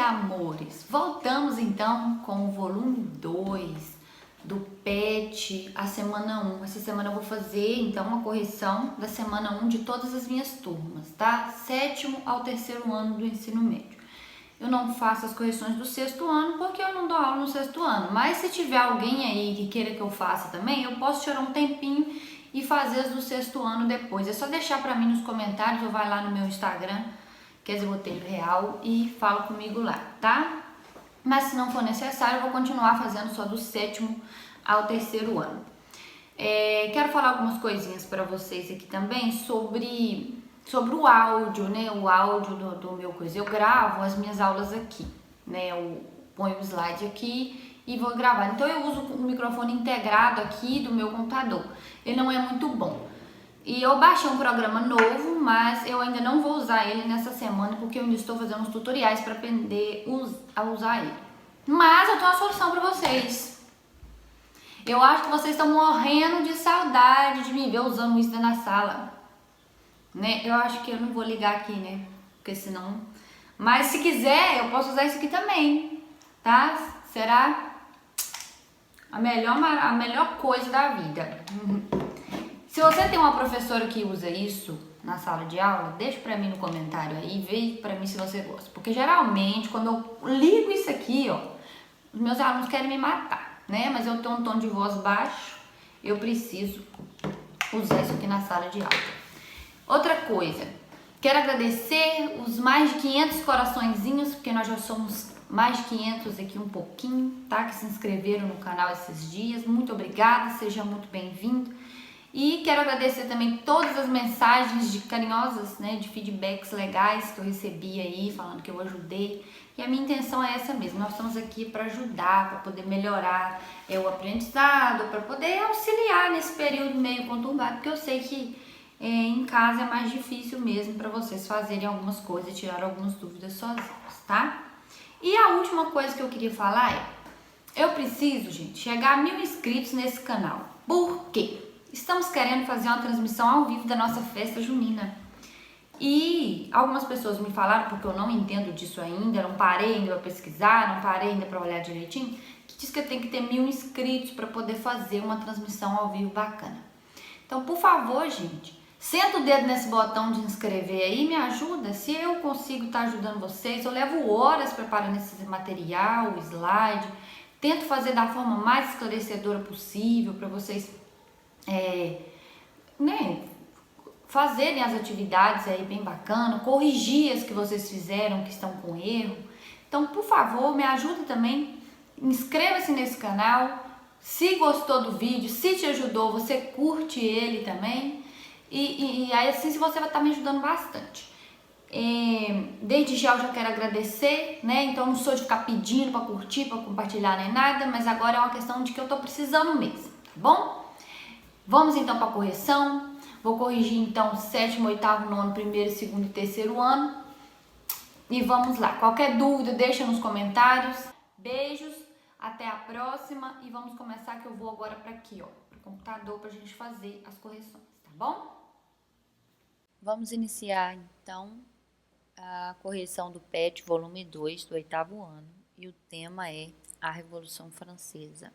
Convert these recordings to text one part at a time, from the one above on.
amores, voltamos então com o volume 2 do PET, a semana 1. Essa semana eu vou fazer então uma correção da semana 1 de todas as minhas turmas, tá? 7º ao 3º ano do ensino médio. Eu não faço as correções do 6º ano porque eu não dou aula no 6º ano, mas se tiver alguém aí que queira que eu faça também, eu posso tirar um tempinho e fazer as do 6º ano depois. É só deixar pra mim nos comentários ou vai lá no meu Instagram, Kézia Botelho Real, e fala comigo lá, tá? Mas se não for necessário, eu vou continuar fazendo só do 7º ao 3º ano. Quero falar algumas coisinhas para vocês aqui também sobre o áudio, né? O áudio do meu coisa. Eu gravo as minhas aulas aqui, né? Eu ponho o slide aqui e vou gravar. Então eu uso o microfone integrado aqui do meu computador. Ele não é muito bom. E eu baixei um programa novo, mas eu ainda não vou usar ele nessa semana porque eu ainda estou fazendo uns tutoriais para aprender a usar ele. Mas eu tenho uma solução para vocês. Eu acho que vocês estão morrendo de saudade de me ver usando isso na sala, né? Eu acho que eu não vou ligar aqui, né? Porque senão... Mas se quiser, eu posso usar isso aqui também, tá? Será a melhor coisa da vida. Se você tem uma professora que usa isso na sala de aula, deixa pra mim no comentário aí e vê pra mim se você gosta. Porque geralmente, quando eu ligo isso aqui, ó, os meus alunos querem me matar, né? Mas eu tenho um tom de voz baixo, eu preciso usar isso aqui na sala de aula. Outra coisa, quero agradecer os mais de 500 coraçõezinhos, porque nós já somos mais de 500 aqui um pouquinho, tá? Que se inscreveram no canal esses dias. Muito obrigada, seja muito bem-vindo. E quero agradecer também todas as mensagens carinhosas, né, de feedbacks legais que eu recebi aí, falando que eu ajudei. E a minha intenção é essa mesmo, nós estamos aqui para ajudar, para poder melhorar o aprendizado, para poder auxiliar nesse período meio conturbado, porque eu sei que em casa é mais difícil mesmo para vocês fazerem algumas coisas e tirar algumas dúvidas sozinhos, tá? E a última coisa que eu queria falar eu preciso, gente, chegar a 1000 inscritos nesse canal. Por quê? Estamos querendo fazer uma transmissão ao vivo da nossa festa junina. E algumas pessoas me falaram, porque eu não entendo disso ainda, não parei ainda para pesquisar, não parei ainda para olhar direitinho, que diz que eu tenho que ter 1000 inscritos para poder fazer uma transmissão ao vivo bacana. Então, por favor, gente, senta o dedo nesse botão de inscrever aí, me ajuda. Se eu consigo estar ajudando vocês, eu levo horas preparando esse material, o slide, tento fazer da forma mais esclarecedora possível para vocês né, fazerem as atividades aí bem bacana, corrigir as que vocês fizeram que estão com erro. Então, por favor, me ajuda também, inscreva-se nesse canal, se gostou do vídeo, se te ajudou, você curte ele também, e aí assim você vai estar me ajudando bastante. Desde já eu já quero agradecer, né? Então não sou de ficar pedindo para curtir, para compartilhar nem nada, mas agora é uma questão de que eu tô precisando mesmo, tá bom? Vamos então para a correção. Vou corrigir então 7º, 8º, 9º, 1º, 2º e 3º ano. E vamos lá. Qualquer dúvida, deixa nos comentários. Beijos, até a próxima. E vamos começar que eu vou agora para aqui, ó, para o computador, para a gente fazer as correções, tá bom? Vamos iniciar então a correção do PET, volume 2 do 8º ano. E o tema é a Revolução Francesa.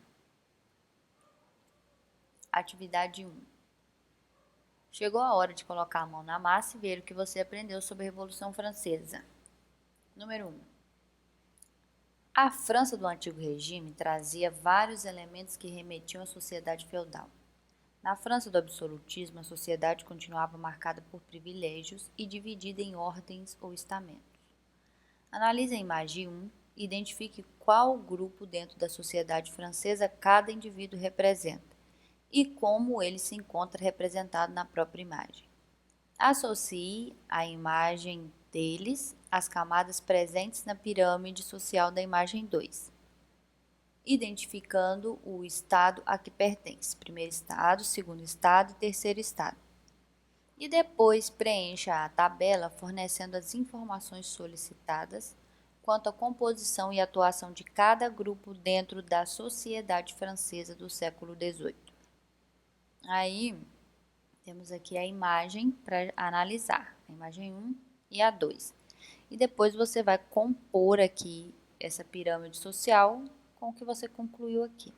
Atividade 1. Chegou a hora de colocar a mão na massa e ver o que você aprendeu sobre a Revolução Francesa. Número 1. A França do Antigo Regime trazia vários elementos que remetiam à sociedade feudal. Na França do absolutismo, a sociedade continuava marcada por privilégios e dividida em ordens ou estamentos. Analise a imagem 1 e identifique qual grupo dentro da sociedade francesa cada indivíduo representa e como ele se encontra representado na própria imagem. Associe a imagem deles às camadas presentes na pirâmide social da imagem 2, identificando o estado a que pertence, primeiro estado, segundo estado e terceiro estado. E depois preencha a tabela fornecendo as informações solicitadas quanto à composição e atuação de cada grupo dentro da sociedade francesa do século XVIII. Aí, temos aqui a imagem para analisar, a imagem 1 e a 2. E depois você vai compor aqui essa pirâmide social com o que você concluiu aqui.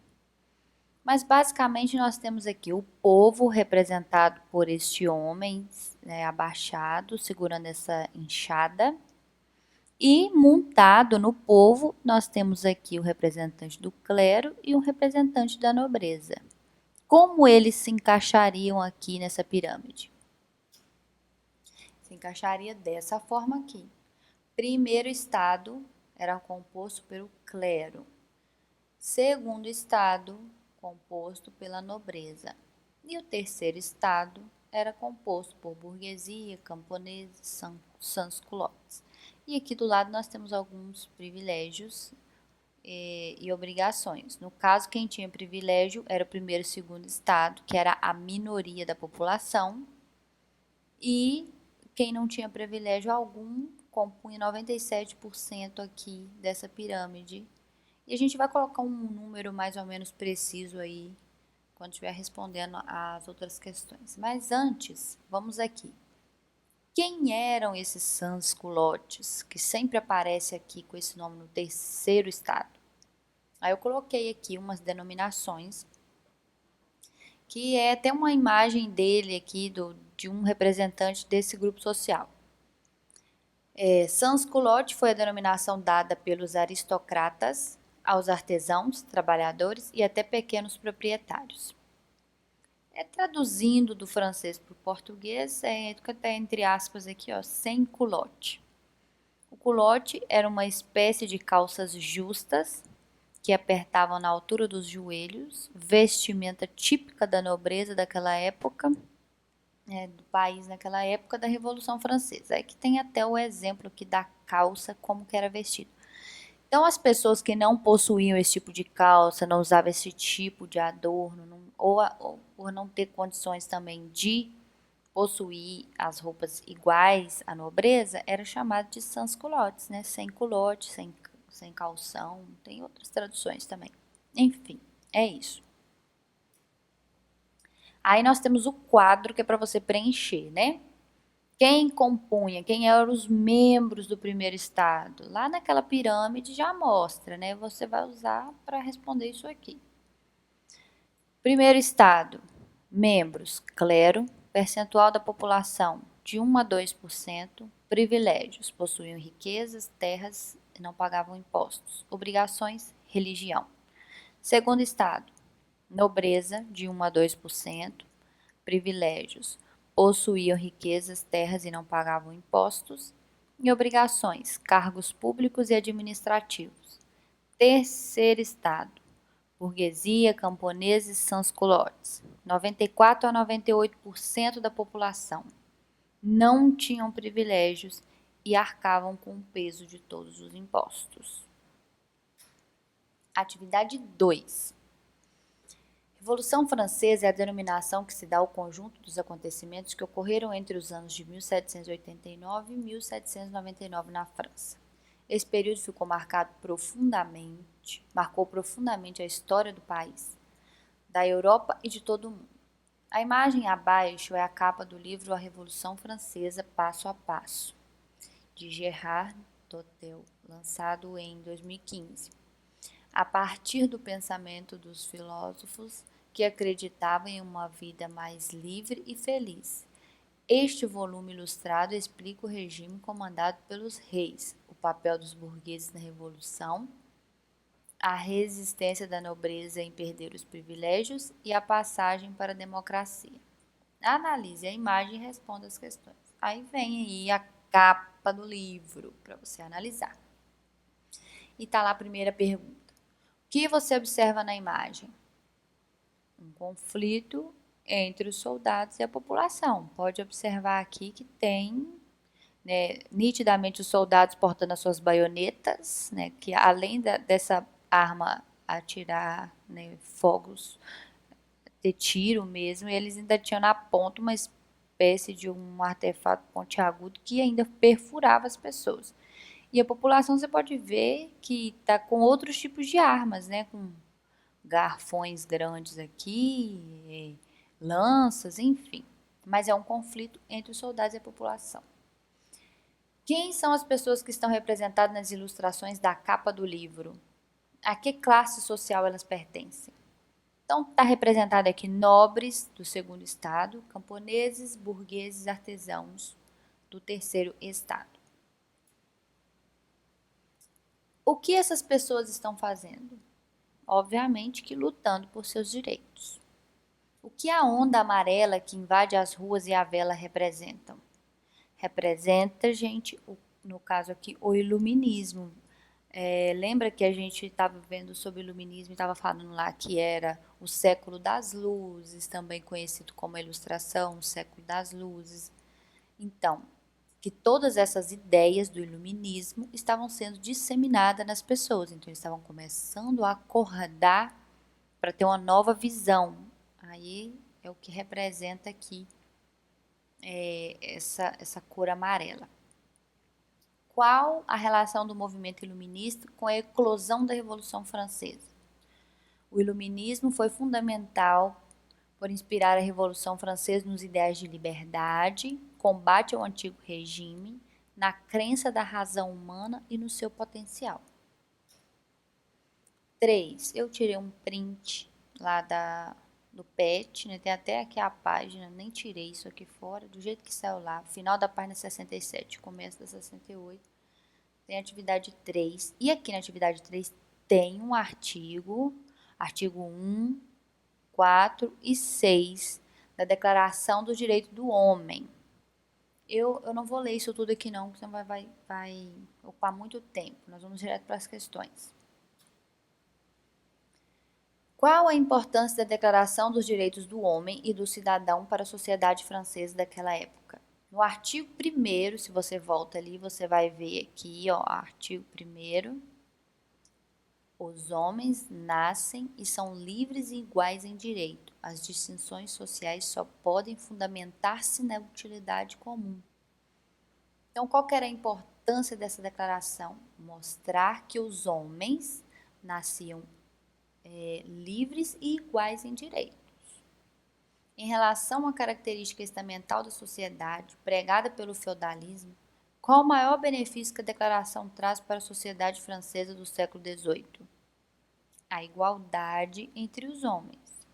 Mas basicamente nós temos aqui o povo representado por este homem, né, abaixado, segurando essa enxada. E montado no povo, nós temos aqui o representante do clero e um representante da nobreza. Como eles se encaixariam aqui nessa pirâmide? Se encaixaria dessa forma aqui. Primeiro estado era composto pelo clero. Segundo estado, composto pela nobreza. E o terceiro estado era composto por burguesia, camponeses, sans-culottes. E aqui do lado nós temos alguns privilégios e obrigações. No caso, quem tinha privilégio era o primeiro e segundo estado, que era a minoria da população, e quem não tinha privilégio algum compunha 97% aqui dessa pirâmide. E a gente vai colocar um número mais ou menos preciso aí quando estiver respondendo as outras questões. Mas antes, vamos aqui. Quem eram esses sans-culottes que sempre aparece aqui com esse nome no terceiro estado? Aí eu coloquei aqui umas denominações, que é até uma imagem dele aqui, de um representante desse grupo social. Sans-culotte foi a denominação dada pelos aristocratas aos artesãos, trabalhadores e até pequenos proprietários. Traduzindo do francês para o português, até entre aspas aqui, ó, sem culotte. O culotte era uma espécie de calças justas que apertavam na altura dos joelhos, vestimenta típica da nobreza daquela época, do país naquela época da Revolução Francesa. É que tem até o exemplo aqui da calça, como que era vestido. Então, as pessoas que não possuíam esse tipo de calça, não usavam esse tipo de adorno, ou por não ter condições também de possuir as roupas iguais à nobreza, era chamado de sans-culottes, né? Sem culotte, sem calção, tem outras traduções também. Enfim, é isso. Aí nós temos o quadro que é para você preencher, né? Quem compunha, quem eram os membros do primeiro estado? Lá naquela pirâmide já mostra, né? Você vai usar para responder isso aqui. Primeiro estado, membros, clero, percentual da população de 1 a 2%, privilégios, possuíam riquezas, terras e não pagavam impostos, obrigações, religião. Segundo estado, nobreza de 1 a 2%, privilégios, possuíam riquezas, terras e não pagavam impostos, e obrigações, cargos públicos e administrativos. Terceiro estado, burguesia, camponeses, sans-culottes. 94 a 98% da população não tinham privilégios e arcavam com o peso de todos os impostos. Atividade 2. Revolução Francesa é a denominação que se dá ao conjunto dos acontecimentos que ocorreram entre os anos de 1789 e 1799 na França. Esse período marcou profundamente a história do país, da Europa e de todo o mundo. A imagem abaixo é a capa do livro A Revolução Francesa Passo a Passo, de Gérard Dotel, lançado em 2015. A partir do pensamento dos filósofos que acreditavam em uma vida mais livre e feliz. Este volume ilustrado explica o regime comandado pelos reis, o papel dos burgueses na Revolução, a resistência da nobreza em perder os privilégios e a passagem para a democracia. Analise a imagem e responda as questões. Aí vem aí a capa do livro para você analisar. E está lá a primeira pergunta. O que você observa na imagem? Um conflito entre os soldados e a população. Pode observar aqui que tem, né, nitidamente os soldados portando as suas baionetas, né, que além dessa arma atirar, né, fogos de tiro mesmo, eles ainda tinham na ponta uma espécie de um artefato pontiagudo que ainda perfurava as pessoas. E a população, você pode ver que está com outros tipos de armas, né? Com garfões grandes aqui, lanças, enfim. Mas é um conflito entre os soldados e a população. Quem são as pessoas que estão representadas nas ilustrações da capa do livro? A que classe social elas pertencem? Então, está representado aqui nobres do segundo estado, camponeses, burgueses, artesãos do terceiro estado. O que essas pessoas estão fazendo? Obviamente que lutando por seus direitos. O que a onda amarela que invade as ruas e a vela representam? Representa, gente, no caso aqui, o iluminismo. Lembra que a gente estava vendo sobre o iluminismo e estava falando lá que era o século das luzes, também conhecido como a ilustração, o século das luzes. Então, que todas essas ideias do iluminismo estavam sendo disseminadas nas pessoas. Então, eles estavam começando a acordar para ter uma nova visão. Aí é o que representa aqui essa cor amarela. Qual a relação do movimento iluminista com a eclosão da Revolução Francesa? O iluminismo foi fundamental por inspirar a Revolução Francesa nos ideais de liberdade, combate ao antigo regime, na crença da razão humana e no seu potencial. 3. Eu tirei um print lá do PET, né? Tem até aqui a página, nem tirei isso aqui fora, do jeito que saiu lá, final da página 67, começo da 68. Tem a atividade 3, e aqui na atividade 3 tem um artigo 1, 4 e 6 da Declaração dos Direitos do Homem. Eu não vou ler isso tudo aqui não, porque senão vai ocupar muito tempo. Nós vamos direto para as questões. Qual a importância da Declaração dos Direitos do Homem e do Cidadão para a sociedade francesa daquela época? No artigo 1º, se você volta ali, você vai ver aqui, ó, artigo 1º. Os homens nascem e são livres e iguais em direito. As distinções sociais só podem fundamentar-se na utilidade comum. Então, qual que era a importância dessa declaração? Mostrar que os homens nasciam livres e iguais em direitos. Em relação à característica estamental da sociedade pregada pelo feudalismo, qual o maior benefício que a declaração traz para a sociedade francesa do século XVIII? A igualdade entre os homens.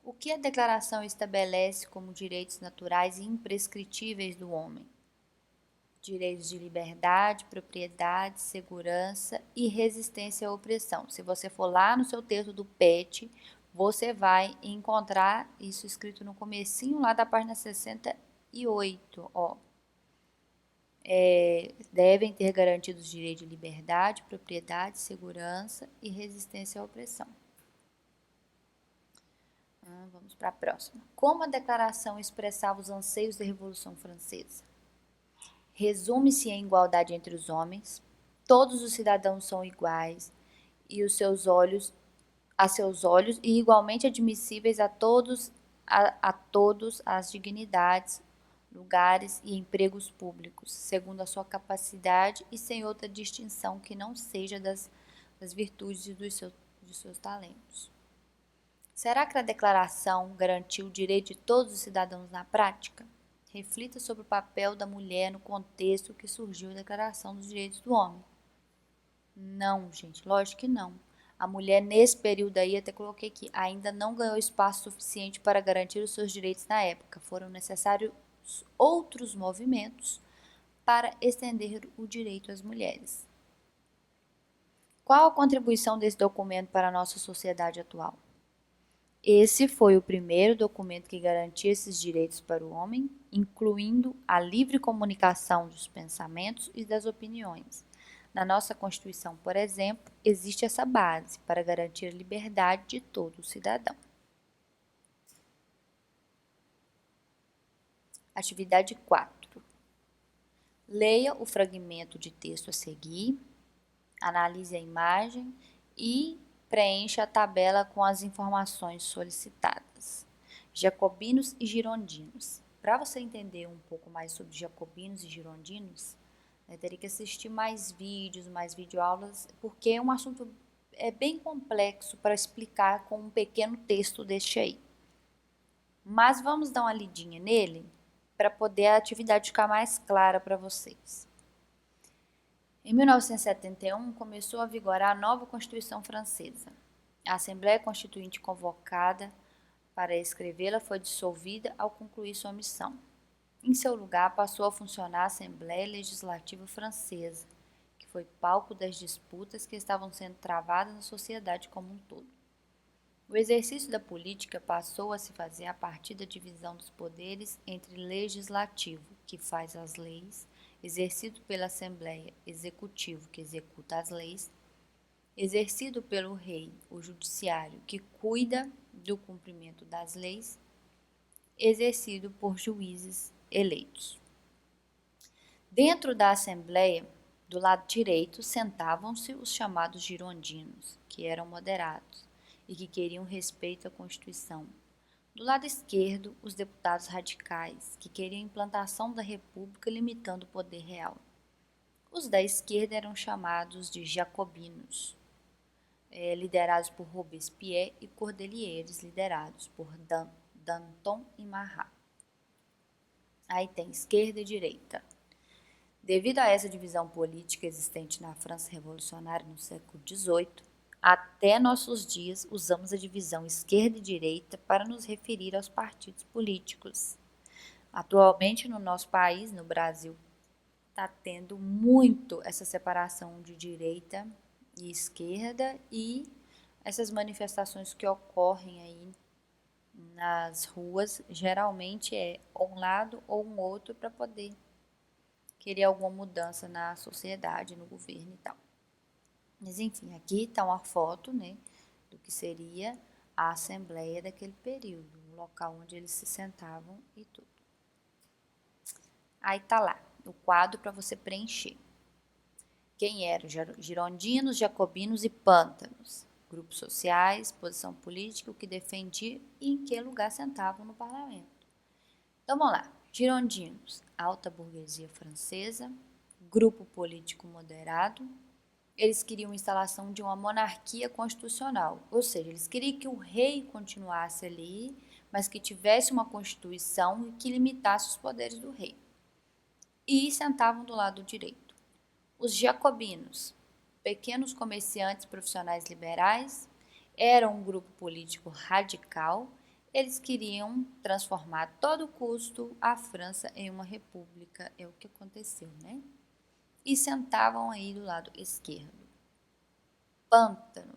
O que a declaração estabelece como direitos naturais e imprescritíveis do homem? Direitos de liberdade, propriedade, segurança e resistência à opressão. Se você for lá no seu texto do PET, você vai encontrar isso escrito no comecinho lá da página 68, ó. Devem ter garantidos direitos de liberdade, propriedade, segurança e resistência à opressão. Vamos para a próxima. Como a declaração expressava os anseios da Revolução Francesa? Resume-se em igualdade entre os homens, todos os cidadãos são iguais e a seus olhos e igualmente admissíveis a todos as dignidades, lugares e empregos públicos, segundo a sua capacidade e sem outra distinção que não seja das virtudes e dos seus talentos. Será que a declaração garantiu o direito de todos os cidadãos na prática? Reflita sobre o papel da mulher no contexto que surgiu a Declaração dos Direitos do Homem. Não, gente, lógico que não. A mulher, nesse período aí, até coloquei aqui, ainda não ganhou espaço suficiente para garantir os seus direitos na época. Foram necessários outros movimentos para estender o direito às mulheres. Qual a contribuição desse documento para a nossa sociedade atual? Esse foi o primeiro documento que garantia esses direitos para o homem, incluindo a livre comunicação dos pensamentos e das opiniões. Na nossa Constituição, por exemplo, existe essa base para garantir a liberdade de todo cidadão. Atividade 4. Leia o fragmento de texto a seguir, analise a imagem e preencha a tabela com as informações solicitadas. Jacobinos e girondinos. Para você entender um pouco mais sobre jacobinos e girondinos, teria que assistir mais vídeos, mais videoaulas, porque é um assunto bem complexo para explicar com um pequeno texto deste aí. Mas vamos dar uma lidinha nele para poder a atividade ficar mais clara para vocês. Em 1971, começou a vigorar a nova Constituição Francesa. A Assembleia Constituinte convocada para escrevê-la foi dissolvida ao concluir sua missão. Em seu lugar, passou a funcionar a Assembleia Legislativa Francesa, que foi palco das disputas que estavam sendo travadas na sociedade como um todo. O exercício da política passou a se fazer a partir da divisão dos poderes entre legislativo, que faz as leis, exercido pela Assembleia, executivo, que executa as leis, exercido pelo rei, o judiciário, que cuida do cumprimento das leis, exercido por juízes eleitos. Dentro da Assembleia, do lado direito, sentavam-se os chamados girondinos, que eram moderados e que queriam respeito à Constituição. Do lado esquerdo, os deputados radicais, que queriam a implantação da República limitando o poder real. Os da esquerda eram chamados de jacobinos, liderados por Robespierre, e cordeliers, liderados por Danton e Marat. Aí tem esquerda e direita. Devido a essa divisão política existente na França revolucionária no século XVIII, até nossos dias usamos a divisão esquerda e direita para nos referir aos partidos políticos. Atualmente no nosso país, no Brasil, está tendo muito essa separação de direita e esquerda e essas manifestações que ocorrem aí nas ruas, geralmente é um lado ou um outro para poder querer alguma mudança na sociedade, no governo e tal. Mas enfim, aqui está uma foto, né, do que seria a Assembleia daquele período, o local onde eles se sentavam e tudo. Aí tá lá, o quadro para você preencher. Quem eram girondinos, jacobinos e pântanos? Grupos sociais, posição política, o que defendia e em que lugar sentavam no parlamento. Então vamos lá. Girondinos, alta burguesia francesa, grupo político moderado. Eles queriam a instalação de uma monarquia constitucional, ou seja, eles queriam que o rei continuasse ali, mas que tivesse uma constituição que limitasse os poderes do rei. E sentavam do lado direito. Os jacobinos, pequenos comerciantes profissionais liberais, eram um grupo político radical. Eles queriam transformar a todo custo a França em uma república, é o que aconteceu, né? E sentavam aí do lado esquerdo. Pântanos,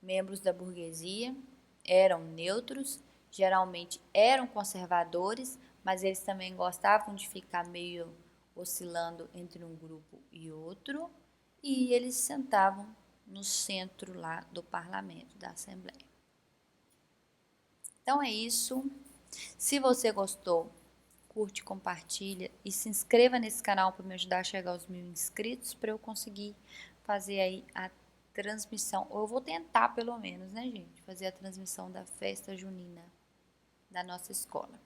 membros da burguesia, eram neutros, geralmente eram conservadores, mas eles também gostavam de ficar meio oscilando entre um grupo e outro, e eles sentavam no centro lá do parlamento, da Assembleia. Então é isso. Se você gostou, curte, compartilha e se inscreva nesse canal para me ajudar a chegar aos 1000 inscritos para eu conseguir fazer aí a transmissão, ou eu vou tentar pelo menos, né, gente, fazer a transmissão da festa junina da nossa escola.